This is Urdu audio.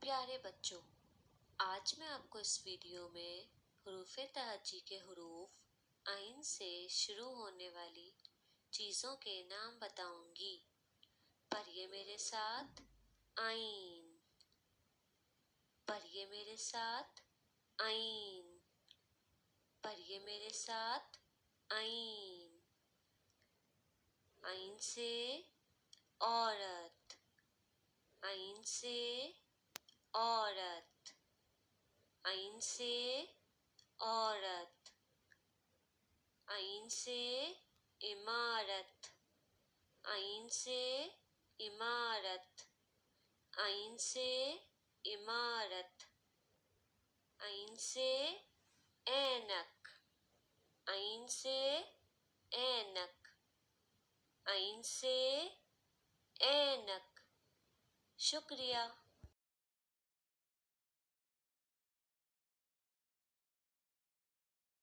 پیارے بچوں، آج میں آپ کو اس ویڈیو میں حروف تہجی کے حروف عین سے شروع ہونے والی چیزوں کے نام بتاؤں گی۔ پڑھیے میرے ساتھ عین، پڑھیے میرے ساتھ عین، پڑھیے میرے ساتھ عین۔ عین سے عورت، عین سے عورت، عین سے عورت، عین سے عمارت، عین سے عمارت، عین سے عمارت، عین سے اینک، عین سے اینک، عین سے اینک۔ شکریہ۔